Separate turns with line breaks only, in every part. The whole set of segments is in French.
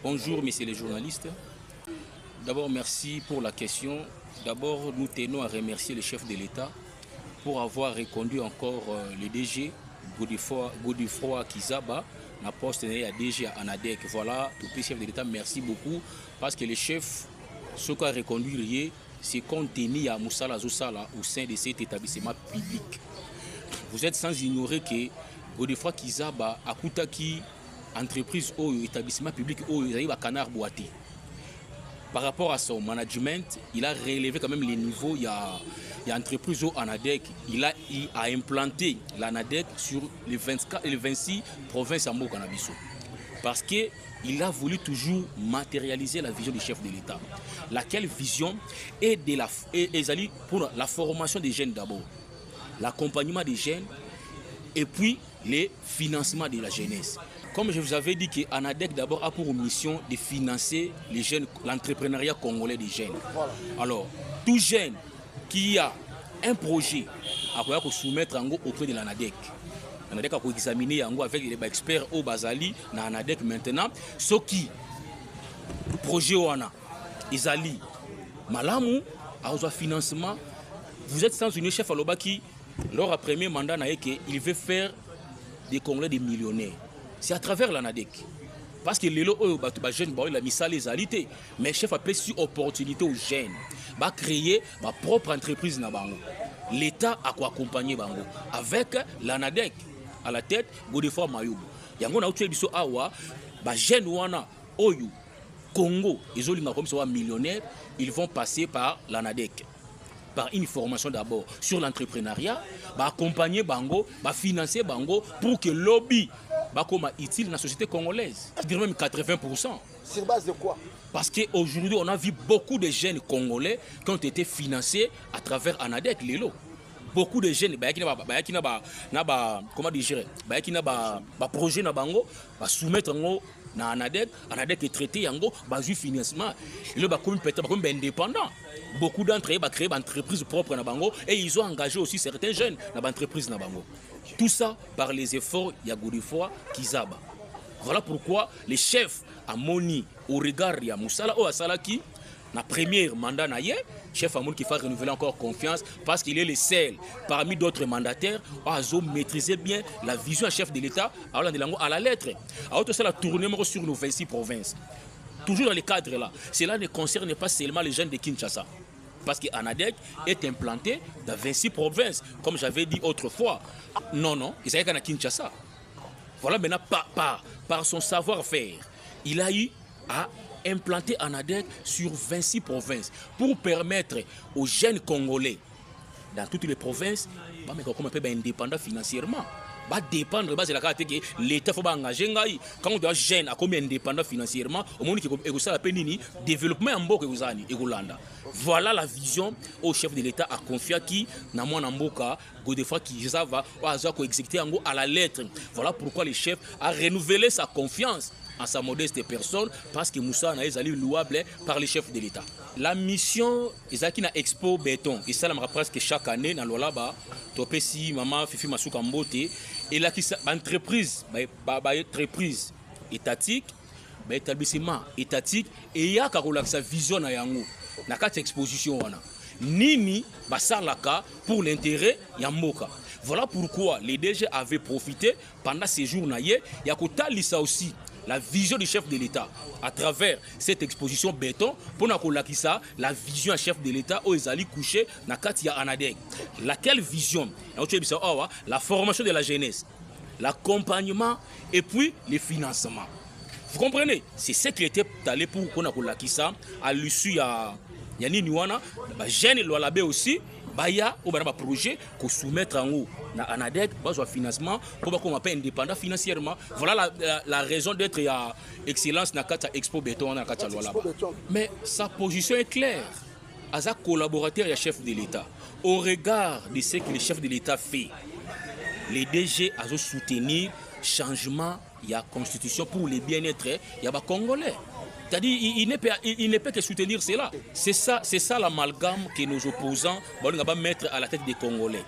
Bonjour, messieurs les journalistes. D'abord, merci pour la question. D'abord, nous tenons à remercier le chef de l'État pour avoir reconduit encore le DG, Godefroid Kizaba, na poste à DG à ANADEC. Voilà, tout le chef de l'État, merci beaucoup. Parce que le chef, ce qu'a reconduit, c'est contenu à Moussala Zosala au sein de cet établissement public. Vous êtes sans ignorer que Godefroid Kizaba a Koutaki, entreprise ou établissement public ou Canard Boité. Par rapport à son management, il a relevé quand même les niveaux. Il y a entreprise au ANADEC, il a implanté l'ANADEC sur les 24 et les 26 provinces en Canabiso. Parce qu'il a voulu toujours matérialiser la vision du chef de l'État. Laquelle vision est pour la formation des jeunes d'abord, l'accompagnement des jeunes et puis les financements de la jeunesse. Comme je vous avais dit que ANADEC d'abord a pour mission de financer les jeunes, l'entrepreneuriat congolais des jeunes. Voilà. Alors, tout jeune qui a un projet à soumettre auprès de l'ANADEC. L'ANADEC a examiné avec les experts au Bazali, dans l'ANADEC maintenant, ce qui projet Oana, Isali, Malamu, a un financement. Vous êtes sans une chef à l'Obaki, leur premier mandat, il veut faire des Congolais des millionnaires. C'est à travers l'ANADEC. Parce que les jeunes, il a mis ça les alités. Mais le chef a pris une opportunité aux jeunes. Il a créé ma propre entreprise. L'État a accompagné Bango. Avec l'ANADEC à la tête, Godefroid Mayoubou. Il y a un autre qui a jeunes wana Oyu, Congo, ils ont millionnaires, ils vont passer par l'ANADEC. Par une formation d'abord sur l'entrepreneuriat, accompagner Bango, financer Bango pour que le lobby soit utile dans la société congolaise. Je dirais même 80%.
Sur base de quoi?
Parce qu'aujourd'hui, on a vu beaucoup de jeunes congolais qui ont été financés à travers ANADEC, Lelo. Beaucoup de jeunes, comment dire, projet na bango, soumettre na ANADEC est traité yango, bazu financement. Le comme indépendant. Beaucoup d'entre eux ont créé une entreprise propre na bango et ils ont engagé aussi certains jeunes dans l'entreprise na bango. Tout ça par les efforts de Godefroid Kizaba. Voilà pourquoi les chefs à Moni au regard de Moussala ou Asalaki, na premier mandat naye, chef Amoun qui fait renouveler encore confiance parce qu'il est le seul parmi d'autres mandataires à maîtriser bien la vision à chef de l'État à la lettre. Alors tout ça la tournée sur nos 26 provinces. Toujours dans les cadres là. Cela ne concerne pas seulement les jeunes de Kinshasa. Parce que ANADEC est implanté dans 26 provinces, comme j'avais dit autrefois. Non, il s'agit qu'à Kinshasa. Voilà maintenant par son savoir-faire, il a eu à implanter ANADEC sur 26 provinces pour permettre aux jeunes Congolais dans toutes les provinces d'être indépendants financièrement. Va dépendre de la carte que l'État faut engager quand on doit jeune à combien indépendant financièrement au monde qui est ça la peine développement en Mboka et Golanda. Voilà la vision au chef de l'État a confié qui na mwana Mboka Godefroid Kizaba va exécuter à la lettre. Voilà pourquoi le chef a renouvelé sa confiance en sa modeste personne parce que Moussa n'a été louable par les chefs de l'État. La mission Ezaki na Expo Béton, et ça la presque chaque année dans l'Olaba, Topesi maman Fifi Masuka Mbote et là qui entreprise entreprise étatique, établissement étatique et il y a karola sa vision na yango na quatre exposition wana. Nini basalaka pour l'intérêt ya mboka. Voilà pourquoi les DG avaient profité pendant ces jours naïe, ya kotalisa aussi la vision du chef de l'État à travers cette exposition béton pour la vision du chef de l'État où ils allaient coucher dans Katia ANADEC. Laquelle vision? La formation de la jeunesse, l'accompagnement et puis les financements. Vous comprenez? C'est ce qui était allé pour qu'on a à l'issue à Yanni Niwana, jeunes Loalabe aussi. Baya ou un projet qu'on soumettre en haut na ANADEC besoin financement pour qu'on appelle indépendant financièrement. Voilà la raison d'être à excellence na kata Expo Béton na kata là. Mais sa position est claire. As un collaborateur et chef de l'État. Au regard de ce que le chef de l'État fait, les DG a soutenir changement il y a constitution pour le bien-être il y a Congolais. C'est-à-dire il ne peut que soutenir cela. C'est ça l'amalgame que nos opposants vont mettre à la tête des Congolais.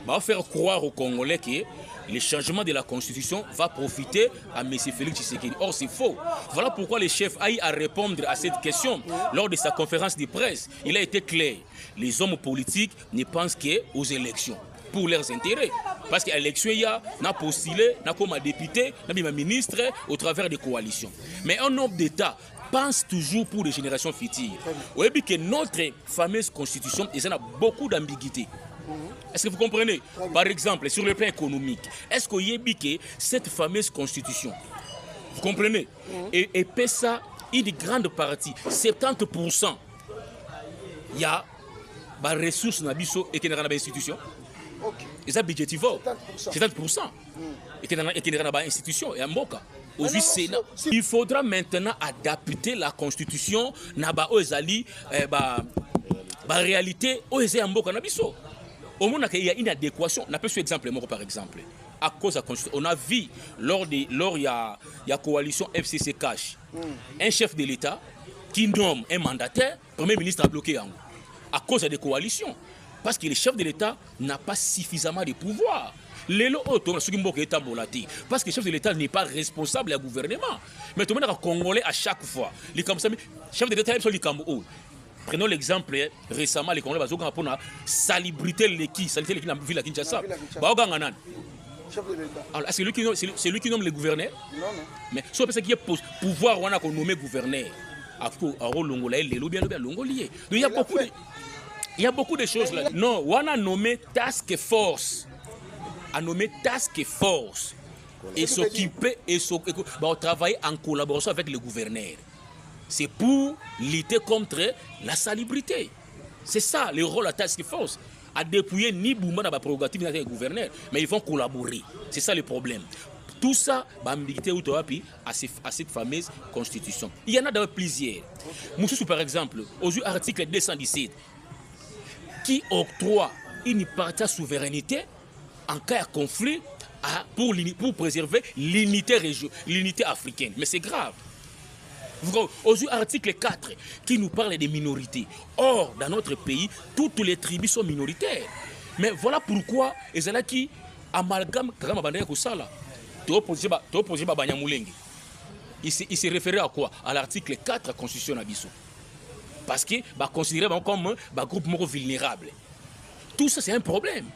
va faire croire aux Congolais que le changement de la Constitution va profiter à M. Félix Tshisekedi. Or, c'est faux. Voilà pourquoi le chef a eu à répondre à cette question lors de sa conférence de presse. Il a été clair. Les hommes politiques ne pensent qu'aux élections pour leurs intérêts. Parce qu'à l'élection, il y a postulé, comme député, ministre au travers des coalitions. Mais un homme d'État pense toujours pour les générations futures. Vous voyez que notre fameuse constitution, il a beaucoup d'ambiguïté. Est-ce que vous comprenez? Par exemple, sur le plan économique, est-ce qu'il y a que cette fameuse constitution, vous comprenez, et peut ça une grande partie, 70%, il y a des ressources dans les institutions. Et ça budgétivore 70%. Et qu'il y a des institutions et un moka. Il faudra maintenant adapter la constitution na ba ozali ba réalité oze mboka na biso. Au moment qu'il y a une adéquation, on a pris exemple par exemple. À cause de la constitution, on a vu lors il y a coalition FCC Cash, un chef de l'État qui nomme un mandataire, premier ministre a bloqué à cause des coalitions. Parce que le chef de l'État n'a pas suffisamment de pouvoir. Parce que le chef de l'État n'est pas responsable du gouvernement. Mais tout le monde est congolais à chaque fois. Le chef de l'État est le Cameroun. Prenons l'exemple récemment, les Congolais ont la salubrité de l'équipe dans la ville de Kinshasa. C'est lui qui nomme le gouverneur. Non. Mais c'est parce qu'il y a pouvoir qu'on nomme gouverneur. Il y a beaucoup de choses là. Non, on a nommé task force. A nommé task force. Et s'occuper et travailler en collaboration avec le gouverneur. C'est pour lutter contre la salubrité. C'est ça le rôle de la task force. À dépouiller ni Bouma dans la prérogative du gouverneur, mais ils vont collaborer. C'est ça le problème. Tout ça, à cette fameuse constitution. Il y en a d'ailleurs plusieurs. Moussou, par exemple, aux article 217, qui octroie une partie de souveraineté en cas de conflit pour préserver l'unité africaine. Mais c'est grave. Aux article 4, qui nous parle des minorités. Or, dans notre pays, toutes les tribus sont minoritaires. Mais voilà pourquoi ils ont qui amalgame il se référait à quoi? À l'article 4 de la Constitution Nabiso. Parce que considéré comme un groupe vulnérable. Tout ça, c'est un problème.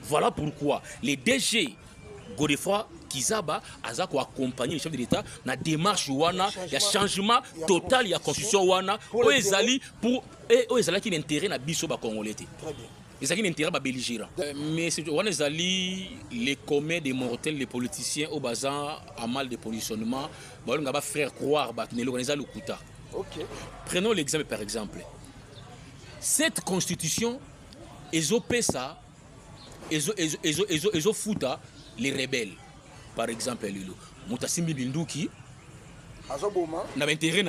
Voilà pourquoi les DG Godefroid Kizaba a accompagné le chef de l'État dans la démarche wana, il y a changement total de la constitution wana, pour qui ont intérêt à biso ba congolais. Ils ont intérêt à belligérant. Mais c'est wana les communs des mortels, les politiciens au bazar à mal de positionnement, on va faire croire que le kuta. Prenons l'exemple par exemple. Cette constitution ils ont fait ça, ils ont foutu les rebelles. Par exemple, Moutasimbi Binduki n'a intérêt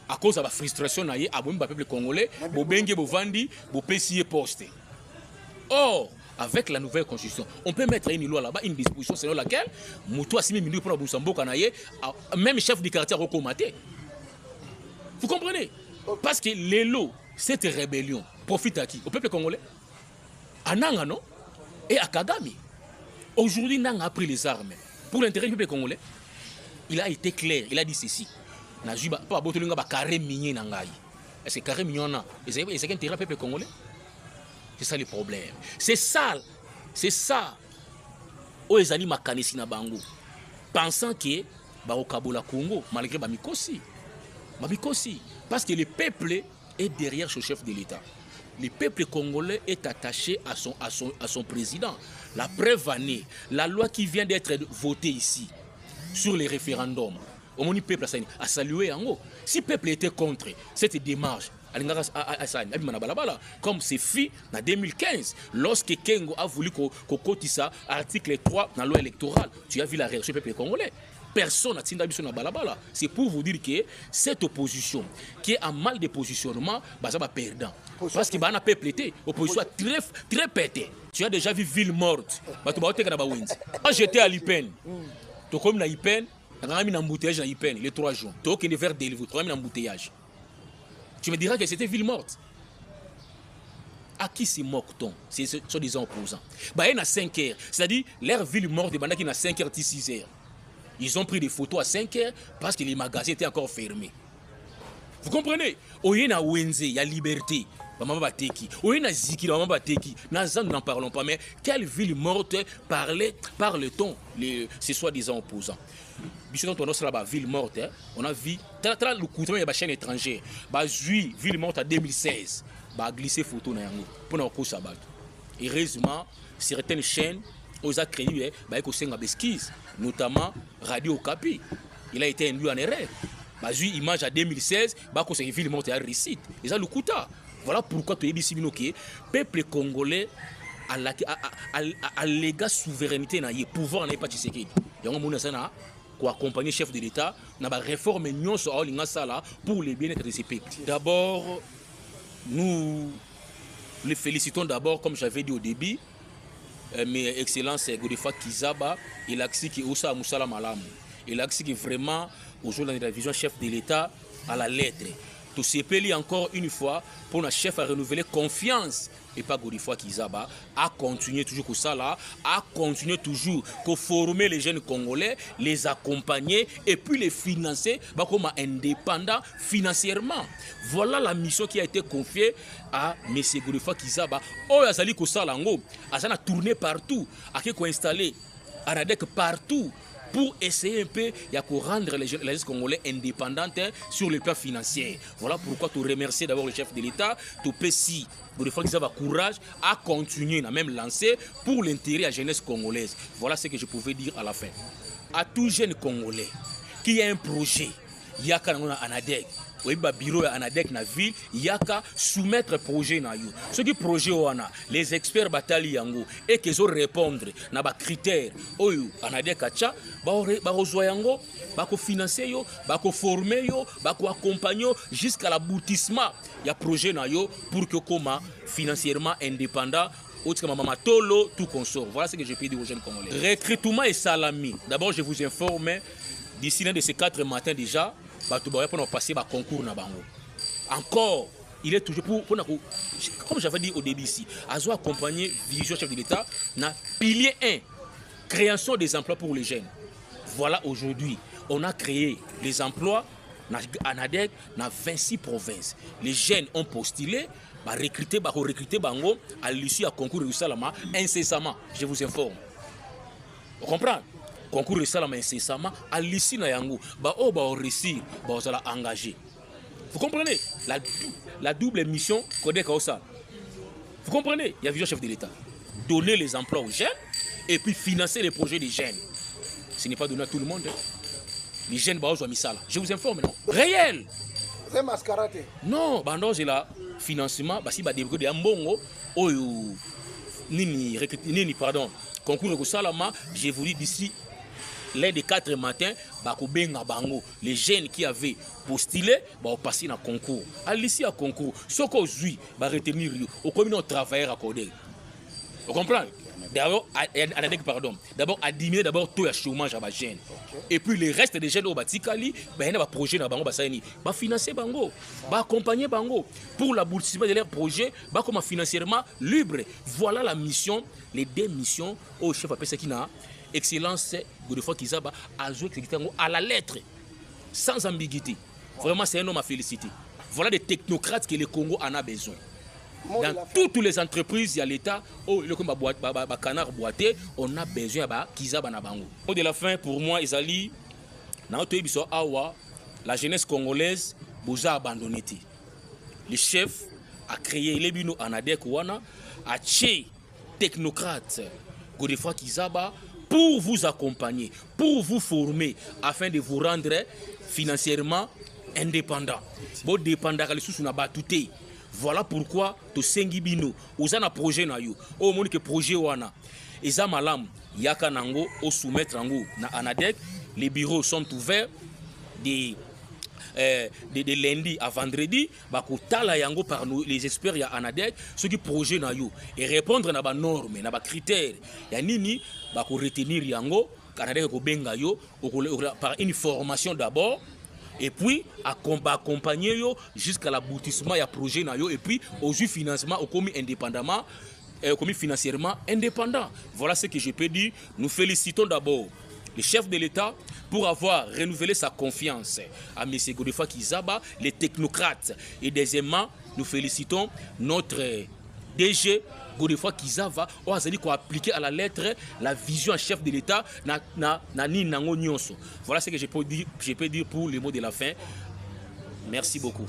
à cause de la frustration à le peuple congolais, Bobenge Bovandi, Bopesier poste. Or, avec la nouvelle constitution, on peut mettre une loi là-bas, une disposition selon laquelle Moutasimbi Binduki pour Boussambo Kanaye, même chef du quartier a recommaté. Vous comprenez? Parce que les lots, cette rébellion profite à qui? Au peuple congolais? À Nanga, non? Et à Kagame. Aujourd'hui, Nanga a pris les armes. Pour l'intérêt du peuple congolais, il a été clair, il a dit ceci. Est-ce que carré mignon, c'est intérêt du peuple congolais? C'est ça le problème. C'est ça. Oezali makanesi na bango. Pensant que au Kabola Congo, malgré Bamikosi. Parce que le peuple est derrière ce chef de l'État. Le peuple congolais est attaché à son président. La preuve en est, la loi qui vient d'être votée ici, sur les référendums, le peuple a salué en haut. Si le peuple était contre cette démarche, comme c'est fait en 2015, lorsque Kengo a voulu qu'on cotise l'article 3 dans la loi électorale, tu as vu la réaction du peuple congolais. Personne n'a tiré sur la balabala. C'est pour vous dire que cette opposition, qui est en mal de positionnement, ça va perdre. Parce qu'il y a un peuple été, opposition très pété. Tu as déjà vu ville morte. Quand j'étais à l'Ipen, tu comme à l'Ipen, tu as mis un embouteillage à l'Ipen les 3 jours. Tu as mis un verre d'éleveur, tu as mis un embouteillage. Tu me diras que c'était ville morte. À qui se moque-t-on? C'est soi-disant opposants. Bah, il y a 5 heures. C'est-à-dire, leur ville morte, il y a 5 heures, 6 heures. Ils ont pris des photos à 5 heures parce que les magasins étaient encore fermés. Vous comprenez? Il y a Wenze, il y a Liberté. Maman Bateki. Il y a Ziki, maman Bateki. Nous n'en parlons pas, mais quelle ville morte parle-t-on ces soi-disant opposants? Bichon on a la ville morte, on a vu le couteau de la chaîne étrangère. Bah ville morte en 2016. Bah glissé photo na yango pour na ko sabat. Heureusement, certaines chaînes ont créé bah ko senga besquise, notamment Radio Okapi. Il a été induit en erreur. Bah image à 2016, bah ko c'est ville morte à récite. Ils ont le couteau. Voilà pourquoi tu es ici binoké peuple congolais à l'éga souveraineté na pouvoir na pas Tshisekedi. Yango mona sana pour accompagner chef de l'État dans la réforme pour le bien-être de ces peuples. D'abord, nous les félicitons d'abord, comme j'avais dit au début, mes excellences Godefroid Kizaba, il a qui Oussa Moussala Malam. Il a qui vraiment, aujourd'hui, dans la vision chef de l'État à la lettre. Tout s'épelle encore une fois pour le chef à renouveler confiance et pas Godefroid Kizaba à continuer toujours comme ça là, à continuer toujours à former les jeunes Congolais, les accompagner et puis les financer comme indépendants financièrement. Voilà la mission qui a été confiée à M. Godefroid Kizaba. Oh, il a sali ça là, il a tourné partout, il a installé Anadek partout. Pour essayer un peu de rendre les jeunes Congolais indépendants sur le plan financier. Voilà pourquoi tu remercies d'abord le chef de l'État, tu peux si Godefroid Kizaba courage à continuer, à même lancer pour l'intérêt de la jeunesse congolaise. Voilà ce que je pouvais dire à la fin. À tout jeune Congolais qui a un projet, il y a un ANADEC, il y a un bureau à ANADEC dans la ville, il y a qu'à soumettre un projet. Ce qui projet, les experts bataillent et qu'ils ont répondre à des critères. ANADEC a financer, former, accompagner jusqu'à l'aboutissement. Il y a un projet pour que comment financièrement indépendant. Tout consort. Voilà ce que je peux dire aux jeunes Congolais. Recrutement et salami. D'abord, je vous informe, d'ici l'un de ces 4 matins déjà, pour passer le concours. Encore, il est toujours pour comme j'avais dit au début ici, à accompagner vision chef de l'État, na pilier 1, création des emplois pour les jeunes. Voilà aujourd'hui, on a créé les emplois en ANADEC dans 26 provinces. Les jeunes ont postulé, recruter bango à l'issue à concours de Salama incessamment. Je vous informe. Vous comprenez? Concours de Salama incessamment à l'issue na yango réussir engagé. Vous comprenez la double mission Kodek Osa. Vous comprenez? Il y a vision chef de l'État. Donner les emplois aux jeunes et puis financer les projets des jeunes. Ce n'est pas donné à tout le monde. Les jeunes je vous informe, non? Réel.
C'est mascarade.
Non, c'est le financement, si début de ambongo, pardon, concours de Salama, je vous dis d'ici l'un des 4 matins, les jeunes qui avaient postulé, passer dans le concours. À l'issue à concours, ce qu'on joue, retenir, au commun travailler à côté. Vous comprenez? D'abord, à diminuer tout le chômage à la jeunes. Et puis le reste des jeunes au Batikali, il y a un projet dans Bango, financer Bango, accompagner Bango pour l'aboutissement de leur projet, comme financièrement libre. Voilà la mission, les 2 missions au chef de Sekina, Excellence Godefroid Kizaba, à la lettre, sans ambiguïté. Vraiment, c'est un homme à féliciter. Voilà des technocrates que le Congo en a besoin. Dans toutes les entreprises, il y a l'État, canard boité, on a besoin de Kizaba na bango. Au de la fin, pour moi, Ezali, la jeunesse congolaise, boza abandonné. Le chef a créé les bino anadek wana, a tché technocrate Godefroid Kizaba pour vous accompagner, pour vous former, afin de vous rendre financièrement indépendant. Bon dépendant de sous na batouté. Voilà pourquoi to sengi bino ozana projet na yo o moni que projet wana eza malam yaka nango o soumettre nango na ANADEC. Les bureaux sont ouverts de lundi à vendredi bakotala yango par nous les experts ya ANADEC ce qui projet na yo et répondre na ba normes na ba critères ya nini bako retenir yango ANADEC ko benga yo par une formation d'abord et puis accompagner yo jusqu'à l'aboutissement du projet na yo, et puis au financement au commis indépendamment, commis financièrement indépendant. Voilà ce que je peux dire. Nous félicitons d'abord le chef de l'État pour avoir renouvelé sa confiance à M. Godefroid Kizaba, les technocrates. Et deuxièmement, nous félicitons notre DG Godefroid Kizaba, qui a appliqué à la lettre la vision à chef de l'État. Voilà ce que je peux dire pour le mot de la fin. Merci beaucoup.